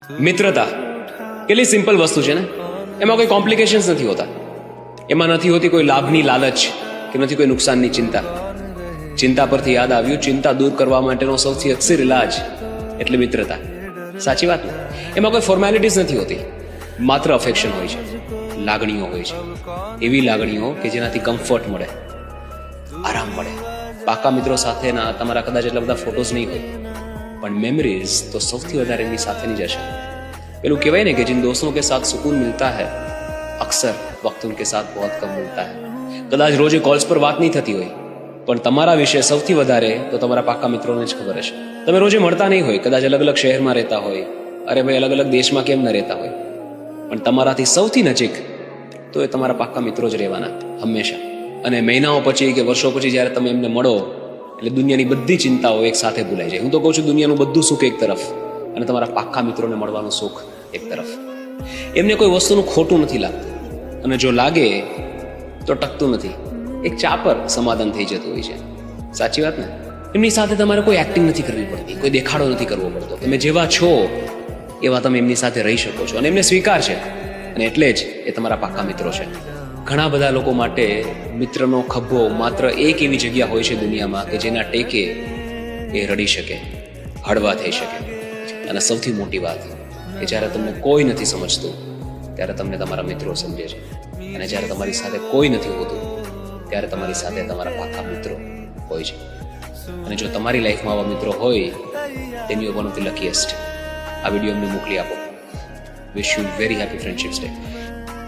મિત્રતા કેટલી સિમ્પલ વસ્તુ છે ને, એમાં કોઈ કોમ્પ્લિકેશન્સ નથી હોતા. એમાં નથી હોતી કોઈ લાભની લાલચ કે નથી કોઈ નુકસાનની ચિંતા. ચિંતા પરથી યાદ આવ્યું, ચિંતા દૂર કરવા માટેનો સૌથી અક્ષર ઇલાજ એટલે મિત્રતા. સાચી વાત ને? એમાં કોઈ ફોર્મેલિટીઝ નથી હોતી, માત્ર અફેક્શન હોય છે, લાગણીઓ હોય છે. એવી લાગણીઓ કે જેનાથી કમ્ફર્ટ મળે, આરામ મળે. પાકા મિત્રો સાથેના તમારા કદાચ એટલા બધા ફોટોઝ નહીં હોય, પણ મેમરીઝ તો સૌથી વધારે એમની સાથેની જ હશે. પેલું કહેવાય ને કે जिन दोस्तों के साथ सुकून मिलता है अक्सर वक्त उनके साथ बहुत कम मिलता है. કદાચ રોજે કોલ્સ પર વાત નહીં થતી હોય, પણ તમારા વિશે સૌથી વધારે તો તમારા પાકા મિત્રોને જ ખબર હશે. તમે રોજે મળતા નહીં હોય, કદાચ અલગ અલગ શહેરમાં રહેતા હોય, અરે ભાઈ અલગ અલગ દેશમાં કેમ ન રહેતા હોય, પણ તમારાથી સૌથી નજીક તો એ તમારા પાકા મિત્રો જ રહેવાના હંમેશા. અને મહિનાઓ પછી કે વર્ષો પછી જ્યારે તમે એમને મળો એટલે દુનિયાની બધી ચિંતાઓ એક સાથે ભૂલાઈ જાય. હું તો કહું છું, દુનિયાનું બધું સુખ એક તરફ અને તમારા પાકા મિત્રોને મળવાનું સુખ એક તરફ. એમને કોઈ વસ્તુનું ખોટું નથી લાગતું, અને જો લાગે તો ટકતું નથી. એક ચા પર સમાધાન થઈ જતું હોય છે. સાચી વાત ને? એમની સાથે તમારે કોઈ એક્ટિંગ નથી કરવી પડતી, કોઈ દેખાડો નથી કરવો પડતો. તમે જેવા છો એવા તમે એમની સાથે રહી શકો છો, અને એમને સ્વીકાર છે, અને એટલે જ એ તમારા પાકા મિત્રો છે. ઘણા બધા લોકો માટે મિત્રનો ખભો માત્ર એક એવી જગ્યા હોય છે દુનિયામાં કે જેના ટેકે એ રડી શકે, હળવા થઈ શકે. અને સૌથી મોટી વાત કે જ્યારે તમને કોઈ નથી સમજતું ત્યારે તમને તમારા મિત્રો સમજે છે, અને જ્યારે તમારી સાથે કોઈ નથી હોતું ત્યારે તમારી સાથે તમારા પાકા મિત્રો હોય છે. અને જો તમારી લાઈફમાં આવા મિત્રો હોય, then you are one of the luckiest. આ વિડીયો અમને મોકલી આપો. Wish you very happy friendships day.